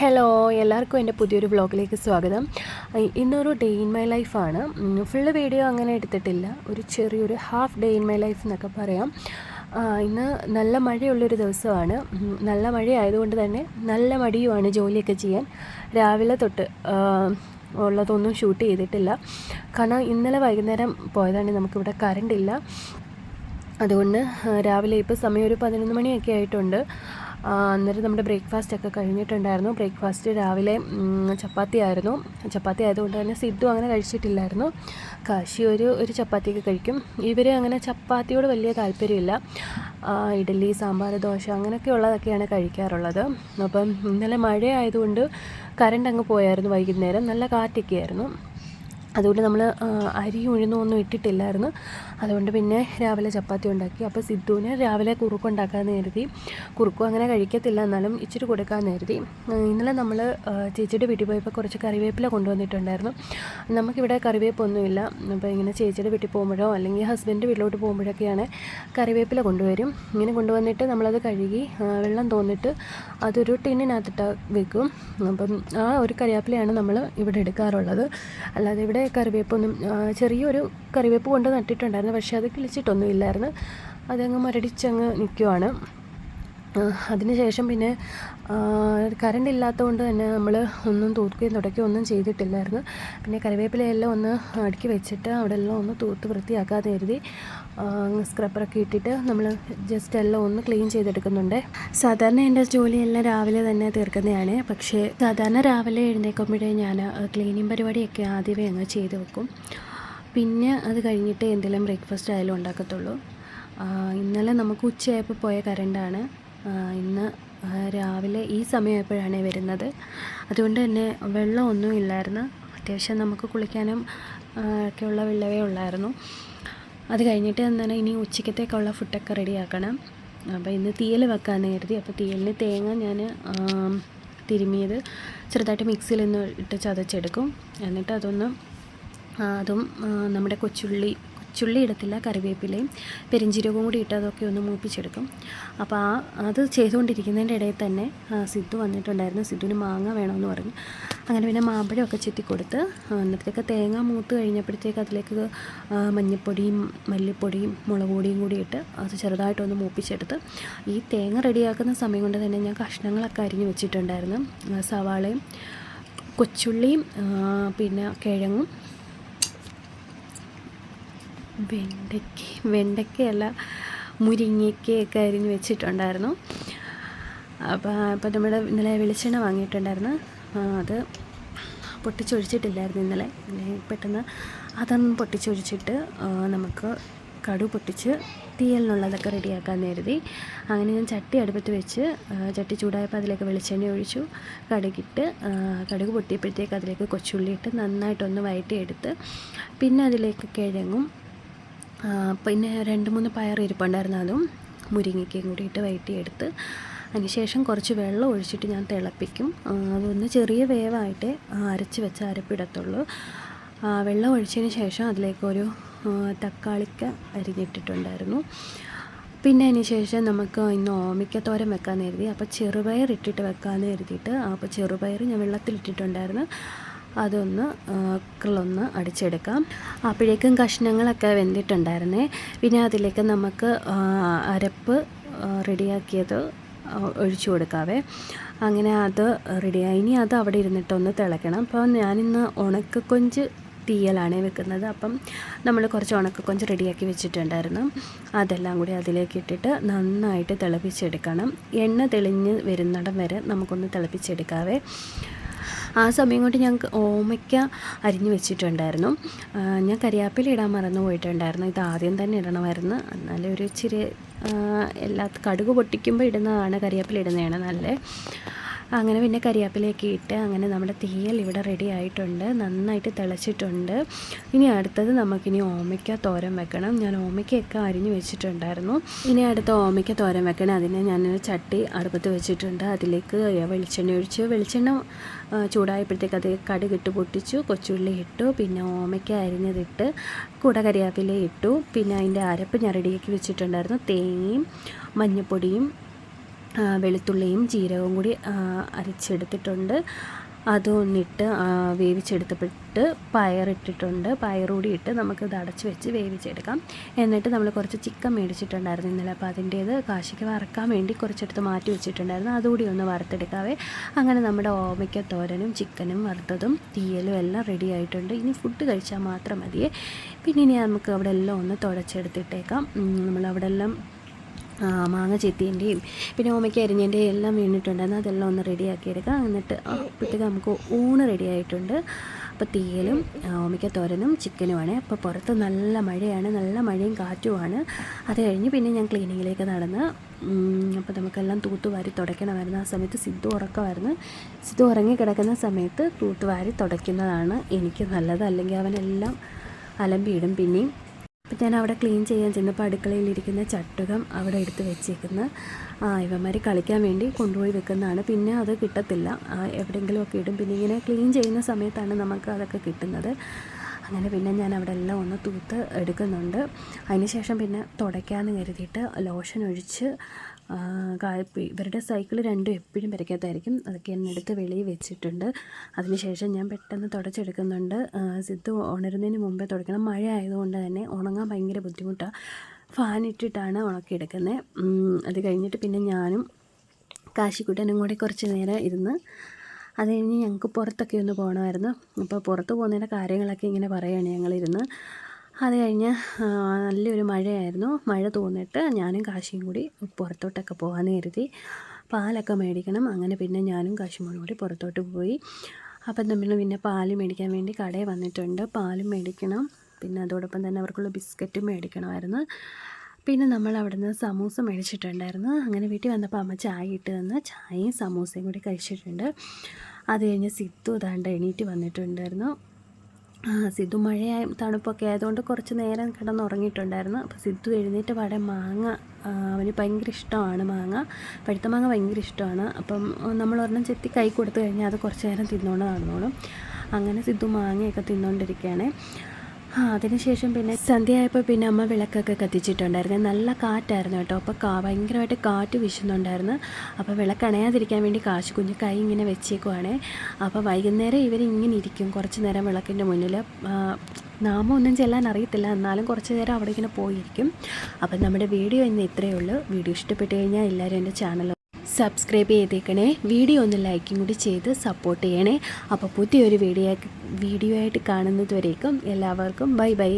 Hello, എല്ലാവർക്കും എൻ്റെ പുതിയൊരു വ്ളോഗിലേക്ക് സ്വാഗതം. ഇന്നൊരു ഡേ ഇൻ മൈ ലൈഫാണ്. ഫുള്ള് വീഡിയോ അങ്ങനെ എടുത്തിട്ടില്ല, ഒരു ചെറിയൊരു half day in my life എന്നൊക്കെ പറയാം. ഇന്ന് നല്ല മഴയുള്ളൊരു ദിവസമാണ്. നല്ല മഴയായതുകൊണ്ട് തന്നെ നല്ല മടിയുമാണ് ജോലിയൊക്കെ ചെയ്യാൻ. രാവിലെ തൊട്ട് ഉള്ളതൊന്നും ഷൂട്ട് ചെയ്തിട്ടില്ല. കാരണം ഇന്നലെ വൈകുന്നേരം പോയതാണ്, നമുക്കിവിടെ കറണ്ടില്ല. അതുകൊണ്ട് രാവിലെ ഇപ്പോൾ സമയം ഒരു 11 മണിയൊക്കെ ആയിട്ടുണ്ട്. അന്നേരം നമ്മുടെ ബ്രേക്ക്ഫാസ്റ്റ് ഒക്കെ കഴിഞ്ഞിട്ടുണ്ടായിരുന്നു. ബ്രേക്ക്ഫാസ്റ്റ് രാവിലെ ചപ്പാത്തി ആയതുകൊണ്ട് തന്നെ സിദ്ധു അങ്ങനെ കഴിച്ചിട്ടില്ലായിരുന്നു. കാശി ഒരു ചപ്പാത്തിയൊക്കെ കഴിക്കും. ഇവർ അങ്ങനെ ചപ്പാത്തിയോട് വലിയ താല്പര്യമില്ല. ഇഡ്ഡലി, സാമ്പാർ, ദോശ അങ്ങനെയൊക്കെ ഉള്ളതൊക്കെയാണ് കഴിക്കാറുള്ളത്. അപ്പം ഇന്നലെ മഴ ആയതുകൊണ്ട് കറണ്ട് അങ്ങ് പോയായിരുന്നു. വൈകുന്നേരം നല്ല കാറ്റൊക്കെ ആയിരുന്നു. അതുകൊണ്ട് നമ്മൾ അരി ഉഴുന്നൊന്നും ഇട്ടിട്ടില്ലായിരുന്നു. അതുകൊണ്ട് പിന്നെ രാവിലെ ചപ്പാത്തി ഉണ്ടാക്കി. അപ്പോൾ സിദ്ധുവിന് രാവിലെ കുറുക്കുണ്ടാക്കാമെന്ന് കരുതി. കുറുക്കും അങ്ങനെ കഴിക്കത്തില്ല, എന്നാലും ഇച്ചിരി കൊടുക്കാമെന്ന് കരുതി. ഇന്നലെ നമ്മൾ ചേച്ചിയുടെ വീട്ടിൽ പോയപ്പോൾ കുറച്ച് കറിവേപ്പില കൊണ്ടുവന്നിട്ടുണ്ടായിരുന്നു. നമുക്കിവിടെ കറിവേപ്പൊന്നുമില്ല. അപ്പോൾ ഇങ്ങനെ ചേച്ചിയുടെ വീട്ടിൽ പോകുമ്പോഴോ അല്ലെങ്കിൽ ഹസ്ബൻഡ് വീട്ടിലോട്ട് പോകുമ്പോഴൊക്കെയാണ് കറിവേപ്പില കൊണ്ടുവരും. ഇങ്ങനെ കൊണ്ടുവന്നിട്ട് നമ്മളത് കഴുകി വെള്ളം തോന്നിട്ട് അതൊരു ടിന്നിനകത്തിട്ട് വെക്കും. അപ്പം ആ ഒരു കറിവേപ്പിലയാണ് നമ്മൾ ഇവിടെ എടുക്കാറുള്ളത്. അല്ലാതെ ഇവിടെ കറിവേപ്പൊന്നും, ചെറിയൊരു കറിവേപ്പ് കൊണ്ട് നട്ടിട്ടുണ്ടായിരുന്നു, പക്ഷേ അത് കിളിച്ചിട്ടൊന്നും ഇല്ലായിരുന്നു. അതങ്ങ് മരടിച്ചങ്ങ് നിൽക്കുവാണ്. അതിനുശേഷം പിന്നെ കറണ്ട് ഇല്ലാത്തതുകൊണ്ട് തന്നെ നമ്മൾ ഒന്നും തൂക്കുകയും തുടക്കുകയും ഒന്നും ചെയ്തിട്ടില്ലായിരുന്നു. പിന്നെ കറിവേപ്പിലയെല്ലാം ഒന്ന് അടുക്കി വെച്ചിട്ട് അവിടെ എല്ലാം ഒന്ന് തൂത്ത് വൃത്തിയാക്കാതെ കരുതി സ്ക്രബ്ബറൊക്കെ ഇട്ടിട്ട് നമ്മൾ ജസ്റ്റ് എല്ലാം ഒന്ന് ക്ലീൻ ചെയ്തെടുക്കുന്നുണ്ട്. സാധാരണ എൻ്റെ ജോലിയെല്ലാം രാവിലെ തന്നെ തീർക്കുന്നതാണ്. പക്ഷേ സാധാരണ രാവിലെ എഴുന്നേൽക്കുമ്പോഴേ ഞാൻ ക്ലീനിങ് പരിപാടിയൊക്കെ ആദ്യമേ അങ്ങ് ചെയ്ത് വെക്കും. പിന്നെ അത് കഴിഞ്ഞിട്ട് എന്തെങ്കിലും ബ്രേക്ക്ഫാസ്റ്റ് ആയാലും ഉണ്ടാക്കത്തുള്ളൂ. ഇന്നലെ നമുക്ക് ഉച്ചയായപ്പോൾ പോയ കറണ്ടാണ്. ഇന്ന് രാവിലെ ഈ സമയമായപ്പോഴാണ് വരുന്നത്. അതുകൊണ്ട് തന്നെ വെള്ളമൊന്നും ഇല്ലായിരുന്നു. അത്യാവശ്യം നമുക്ക് കുളിക്കാനും ഒക്കെയുള്ള വെള്ളമേ ഉള്ളായിരുന്നു. അത് കഴിഞ്ഞിട്ട് എന്താണ് ഇനി ഉച്ചക്കത്തേക്കുള്ള ഫുഡൊക്കെ റെഡിയാക്കണം. അപ്പോൾ ഇന്ന് തീയൽ വെക്കാമെന്ന് കരുതി. അപ്പോൾ തീയലിന് തേങ്ങ ഞാൻ തിരുമിയത് ചെറുതായിട്ട് മിക്സിയിൽ നിന്ന് ഇട്ട് ചതച്ചെടുക്കും. എന്നിട്ട് അതും നമ്മുടെ കൊച്ചുള്ളി ഇടത്തില്ല, കറിവേപ്പിലയും പെരിഞ്ചീരകവും കൂടി ഇട്ട് അതൊക്കെ ഒന്ന് മൂപ്പിച്ചെടുക്കും. അപ്പോൾ അത് ചെയ്തുകൊണ്ടിരിക്കുന്നതിൻ്റെ ഇടയിൽ തന്നെ സിദ്ധു വന്നിട്ടുണ്ടായിരുന്നു. സിദ്ധുവിന് മാങ്ങ വേണമെന്ന് പറഞ്ഞു. അങ്ങനെ പിന്നെ മാമ്പഴമൊക്കെ ചെത്തിക്കൊടുത്ത് അന്നത്തേക്ക് തേങ്ങ മൂത്ത് കഴിഞ്ഞപ്പോഴത്തേക്ക് അതിലേക്ക് മഞ്ഞൾപ്പൊടിയും മല്ലിപ്പൊടിയും മുളക് പൊടിയും കൂടി ഇട്ട് അത് ചെറുതായിട്ടൊന്ന് മൂപ്പിച്ചെടുത്ത് ഈ തേങ്ങ റെഡിയാക്കുന്ന സമയം കൊണ്ട് തന്നെ ഞാൻ കഷ്ണങ്ങളൊക്കെ അരിഞ്ഞ് വെച്ചിട്ടുണ്ടായിരുന്നു. സവാളയും കൊച്ചുള്ളിയും പിന്നെ കിഴങ്ങും വെണ്ടയ്ക്കയല്ല മുരിങ്ങയ്ക്കയൊക്കെ അരിഞ്ഞ് വെച്ചിട്ടുണ്ടായിരുന്നു. അപ്പോൾ നമ്മൾ ഇന്നലെ വെളിച്ചെണ്ണ വാങ്ങിയിട്ടുണ്ടായിരുന്നു. അത് പൊട്ടിച്ചൊഴിച്ചിട്ടില്ലായിരുന്നു ഇന്നലെ. പെട്ടെന്ന് അതൊന്ന് പൊട്ടിച്ചൊഴിച്ചിട്ട് നമുക്ക് കടുക് പൊട്ടിച്ച് തീയലിനുള്ളതൊക്കെ റെഡിയാക്കാമെന്ന് കരുതി. അങ്ങനെ ഞാൻ ചട്ടി അടുപ്പത്ത് വെച്ച് ചട്ടി ചൂടായപ്പോൾ അതിലേക്ക് വെളിച്ചെണ്ണ ഒഴിച്ചു. കടുക് പൊട്ടിയപ്പോഴത്തേക്ക് അതിലേക്ക് കൊച്ചുള്ളി ഇട്ട് നന്നായിട്ടൊന്ന് വഴറ്റിയെടുത്ത് പിന്നെ അതിലേക്ക് കിഴങ്ങും പിന്നെ 2-3 പയർ ഇരിപ്പുണ്ടായിരുന്നു, അതും മുരിങ്ങയ്ക്കയും കൂടി ഇട്ട് വഴറ്റിയെടുത്ത് അതിനുശേഷം കുറച്ച് വെള്ളം ഒഴിച്ചിട്ട് ഞാൻ തിളപ്പിക്കും. അതൊന്ന് ചെറിയ വേവായിട്ട് അരച്ച് വെച്ച് അരപ്പിടത്തുള്ളൂ. വെള്ളം ഒഴിച്ചതിന് ശേഷം അതിലേക്കൊരു തക്കാളിക്ക അരിഞ്ഞിട്ടിട്ടുണ്ടായിരുന്നു. പിന്നെ അതിന് ശേഷം നമുക്ക് ഇന്ന് ഓമയ്ക്കത്തോരൻ വെക്കാമെന്ന് കരുതി. അപ്പോൾ ചെറുപയർ ഇട്ടിട്ട് വെക്കാമെന്ന് കരുതിയിട്ട് അപ്പോൾ ചെറുപയർ ഞാൻ വെള്ളത്തിലിട്ടിട്ടുണ്ടായിരുന്നു. അതൊന്ന് കുക്കറിലൊന്ന് അടിച്ചെടുക്കാം. അപ്പോഴേക്കും കഷ്ണങ്ങളൊക്കെ വെന്തിട്ടുണ്ടായിരുന്നേ. പിന്നെ അതിലേക്ക് നമുക്ക് അരപ്പ് റെഡിയാക്കിയത് ഒഴിച്ചു കൊടുക്കാവേ. അങ്ങനെ അത് റെഡിയായി. ഇനി അത് അവിടെ ഇരുന്നിട്ടൊന്ന് തിളയ്ക്കണം. അപ്പോൾ ഞാനിന്ന് ഉണക്കക്കൊഞ്ച് തീയലാണ് വെക്കുന്നത്. അപ്പം നമ്മൾ കുറച്ച് ഉണക്കക്കൊഞ്ച് റെഡിയാക്കി വെച്ചിട്ടുണ്ടായിരുന്നു. അതെല്ലാം കൂടി അതിലേക്ക് ഇട്ടിട്ട് നന്നായിട്ട് തിളപ്പിച്ചെടുക്കണം. എണ്ണ തെളിഞ്ഞ് വരുന്നിടം വരെ നമുക്കൊന്ന് തിളപ്പിച്ചെടുക്കാവേ. ആ സമയം കൊണ്ട് ഞങ്ങൾക്ക് ഓമയ്ക്ക അരിഞ്ഞ് വെച്ചിട്ടുണ്ടായിരുന്നു. ഞാൻ കരിയാപ്പില ഇടാൻ മറന്നു പോയിട്ടുണ്ടായിരുന്നു. ഇത് ആദ്യം തന്നെ ഇടണമായിരുന്നു. എന്നാലും ഒരു ഇച്ചിരി കടുക് പൊട്ടിക്കുമ്പോൾ ഇടുന്നതാണ്, കരിയാപ്പില ഇടുന്നതാണ് നല്ലത്. അങ്ങനെ പിന്നെ കരിയാപ്പിലയൊക്കെ ഇട്ട് അങ്ങനെ നമ്മുടെ തീയൽ ഇവിടെ റെഡി ആയിട്ടുണ്ട്. നന്നായിട്ട് തിളച്ചിട്ടുണ്ട്. ഇനി അടുത്തത് നമുക്കിനി ഓമയ്ക്ക തോരൻ വെക്കണം. ഞാൻ ഓമയ്ക്കയൊക്കെ അരിഞ്ഞ് വെച്ചിട്ടുണ്ടായിരുന്നു. ഇനി അടുത്ത ഓമയ്ക്ക തോരൻ വെക്കണം. അതിന് ഞാനൊരു ചട്ടി അടുപ്പത്ത് വെച്ചിട്ടുണ്ട്. അതിലേക്ക് വെളിച്ചെണ്ണ ഒഴിച്ചു. വെളിച്ചെണ്ണ ചൂടായപ്പോഴത്തേക്ക് അത് കടുകിട്ട് പൊട്ടിച്ചു, കൊച്ചുള്ളി ഇട്ടു, പിന്നെ ഓമയ്ക്ക അരിഞ്ഞതിട്ട് കൂടെ കരിയാപ്പില ഇട്ടു. പിന്നെ അതിൻ്റെ അരപ്പ് ഞാൻ റെഡിയാക്കി വെച്ചിട്ടുണ്ടായിരുന്നു. തേങ്ങയും മഞ്ഞൾപ്പൊടിയും വെളുത്തുള്ളിയും ജീരകവും കൂടി അരച്ചെടുത്തിട്ടുണ്ട്. അതൊന്നിട്ട് വേവിച്ചെടുത്തിട്ട് പയറിട്ടിട്ടുണ്ട്. പയറുകൂടി ഇട്ട് നമുക്കിത് അടച്ച് വെച്ച് വേവിച്ചെടുക്കാം. എന്നിട്ട് നമ്മൾ കുറച്ച് ചിക്കൻ മേടിച്ചിട്ടുണ്ടായിരുന്നു ഇന്നലെ. അപ്പോൾ അതിൻ്റേത് കാശിക്ക് വറക്കാൻ വേണ്ടി കുറച്ചെടുത്ത് മാറ്റി വെച്ചിട്ടുണ്ടായിരുന്നു. അതുകൂടി ഒന്ന് വറുത്തെടുക്കാവേ. അങ്ങനെ നമ്മുടെ ഓമയ്ക്ക തോരനും ചിക്കനും വറുത്തതും തീയലും എല്ലാം റെഡി ആയിട്ടുണ്ട്. ഇനി ഫുഡ് കഴിച്ചാൽ മാത്രം മതിയേ. പിന്നെ ഇനി നമുക്ക് അവിടെ എല്ലാം ഒന്ന് തുടച്ചെടുത്തിട്ടേക്കാം. നമ്മളവിടെ എല്ലാം മാങ്ങ ചെത്തിൻ്റെയും പിന്നെ ഓമയ്ക്ക അരിഞ്ഞതിൻ്റെയും എല്ലാം വീണിട്ടുണ്ടായിരുന്നു. അതെല്ലാം ഒന്ന് റെഡിയാക്കി എടുക്കാം. എന്നിട്ട് അപ്പോഴത്തേക്ക് നമുക്ക് ഊണ് റെഡി ആയിട്ടുണ്ട്. അപ്പോൾ തീയലും ഓമയ്ക്ക തോരനും ചിക്കനുമാണ്. അപ്പോൾ പുറത്ത് നല്ല മഴയാണ്, നല്ല മഴയും കാറ്റുമാണ്. അത് കഴിഞ്ഞ് പിന്നെ ഞാൻ ക്ലീനിങ്ങിലേക്ക് നടന്ന് അപ്പോൾ നമുക്കെല്ലാം തൂത്തുവാരി തുടയ്ക്കണമായിരുന്നു. ആ സമയത്ത് സിദ്ധു ഉറക്കമായിരുന്നു. സിദ്ധു ഉറങ്ങി കിടക്കുന്ന സമയത്ത് തൂത്തുവാരി തുടയ്ക്കുന്നതാണ് എനിക്ക് നല്ലത്. അല്ലെങ്കിൽ അവനെല്ലാം അലമ്പിയിടും പിന്നെയും. അപ്പോൾ ഞാൻ അവിടെ ക്ലീൻ ചെയ്യാൻ ചെന്നപ്പോൾ അടുക്കളയിലിരിക്കുന്ന ചട്ടുകം അവിടെ എടുത്ത് വെച്ചേക്കുന്ന ഇവന്മാർ കളിക്കാൻ വേണ്ടി കൊണ്ടുപോയി വെക്കുന്നതാണ്. പിന്നെ അത് കിട്ടത്തില്ല, എവിടെയെങ്കിലുമൊക്കെ ഇടും. പിന്നെ ഇങ്ങനെ ക്ലീൻ ചെയ്യുന്ന സമയത്താണ് നമുക്ക് അതൊക്കെ കിട്ടുന്നത്. അങ്ങനെ പിന്നെ ഞാൻ അവിടെ എല്ലാം ഒന്ന് തൂത്ത് എടുക്കുന്നുണ്ട്. അതിനുശേഷം പിന്നെ തുടയ്ക്കാമെന്ന് കരുതിയിട്ട് ലോഷൻ ഒഴിച്ച് ഇവരുടെ സൈക്കിൾ രണ്ടും എപ്പോഴും പെരയ്ക്കകത്തായിരിക്കും. അതൊക്കെ എന്നെ എടുത്ത് വെളിയിൽ വെച്ചിട്ടുണ്ട്. അതിനുശേഷം ഞാൻ പെട്ടെന്ന് തുടച്ചെടുക്കുന്നുണ്ട്. സിദ്ധു ഉണരുന്നതിന് മുമ്പേ തുടയ്ക്കണം. മഴ ആയതുകൊണ്ട് തന്നെ ഉണങ്ങാൻ ഭയങ്കര ബുദ്ധിമുട്ടാണ്. ഫാനിട്ടിട്ടാണ് ഉണക്കിയെടുക്കുന്നത്. അത് കഴിഞ്ഞിട്ട് പിന്നെ ഞാനും കാശിക്കുട്ടനും കൂടി കുറച്ച് നേരം ഇരുന്ന് അത് കഴിഞ്ഞ് ഞങ്ങൾക്ക് പുറത്തൊക്കെ ഒന്ന് പോകണമായിരുന്നു. അപ്പോൾ പുറത്ത് പോകുന്നതിൻ്റെ കാര്യങ്ങളൊക്കെ ഇങ്ങനെ പറയുകയാണ് ഞങ്ങളിരുന്ന്. അത് കഴിഞ്ഞ് നല്ലൊരു മഴയായിരുന്നു. മഴ തോന്നിട്ട് ഞാനും കാശിയും കൂടി പുറത്തോട്ടൊക്കെ പോകാമെന്ന് കരുതി. പാലൊക്കെ മേടിക്കണം. അങ്ങനെ പിന്നെ ഞാനും കാശിമോനും കൂടി പുറത്തോട്ട് പോയി. അപ്പം നമ്മൾ പിന്നെ പാല് മേടിക്കാൻ വേണ്ടി കടയിൽ വന്നിട്ടുണ്ട്. പാലും മേടിക്കണം, പിന്നെ അതോടൊപ്പം തന്നെ അവർക്കുള്ള ബിസ്ക്കറ്റും മേടിക്കണമായിരുന്നു. പിന്നെ നമ്മൾ അവിടെ നിന്ന് സമൂസ മേടിച്ചിട്ടുണ്ടായിരുന്നു. അങ്ങനെ വീട്ടിൽ വന്നപ്പോൾ അമ്മ ചായ ഇട്ട് തന്ന് ചായയും സമൂസയും കൂടി കഴിച്ചിട്ടുണ്ട്. അത് കഴിഞ്ഞ് സിദ്ധു താണ്ട് എണീറ്റ് വന്നിട്ടുണ്ടായിരുന്നു. സിദ്ധു മഴയായ തണുപ്പൊക്കെ ആയതുകൊണ്ട് കുറച്ച് നേരം കിടന്നുറങ്ങിയിട്ടുണ്ടായിരുന്നു. അപ്പോൾ സിദ്ധു എഴുന്നേറ്റ് പാടെ മാങ്ങ, അവന് ഭയങ്കര ഇഷ്ടമാണ് മാങ്ങ, പഴുത്ത മാങ്ങ ഭയങ്കര ഇഷ്ടമാണ്. അപ്പം നമ്മളൊരെണ്ണം ചെത്തി കൈ കൊടുത്തു കഴിഞ്ഞാൽ അത് കുറച്ച് നേരം തിന്നുകൊണ്ട് നടന്നോളും. അങ്ങനെ സിദ്ധു മാങ്ങയൊക്കെ തിന്നുകൊണ്ടിരിക്കുകയാണ്. അതിനുശേഷം പിന്നെ സന്ധ്യയായപ്പോൾ പിന്നെ അമ്മ വിളക്കൊക്കെ കത്തിച്ചിട്ടുണ്ടായിരുന്നു. നല്ല കാറ്റായിരുന്നു കേട്ടോ. അപ്പോൾ ഭയങ്കരമായിട്ട് കാറ്റ് വീശുന്നുണ്ടായിരുന്നു. അപ്പോൾ വിളക്ക് അണയാതിരിക്കാൻ വേണ്ടി കാശ് കുഞ്ഞ് കൈ ഇങ്ങനെ വെച്ചേക്കുവാണേ. അപ്പോൾ വൈകുന്നേരം ഇവരിങ്ങനെ ഇരിക്കും കുറച്ച് നേരം വിളക്കിൻ്റെ മുന്നിൽ. നാമം ഒന്നും ചെല്ലാൻ അറിയത്തില്ല, എന്നാലും കുറച്ച് നേരം അവിടെ ഇങ്ങനെ പോയിരിക്കും. അപ്പം നമ്മുടെ വീഡിയോ ഇന്ന് ഇത്രയേ ഉള്ളൂ. വീഡിയോ ഇഷ്ടപ്പെട്ട് കഴിഞ്ഞാൽ എല്ലാവരും എൻ്റെ ചാനൽ സബ്സ്ക്രൈബ് ചെയ്തേക്കണേ. വീഡിയോ ഒന്ന് ലൈക്കും കൂടി ചെയ്ത് സപ്പോർട്ട് ചെയ്യണേ. അപ്പോൾ പുതിയൊരു വീഡിയോ ആയിട്ട് കാണുന്നത് വരേക്കും എല്ലാവർക്കും ബൈ ബൈ.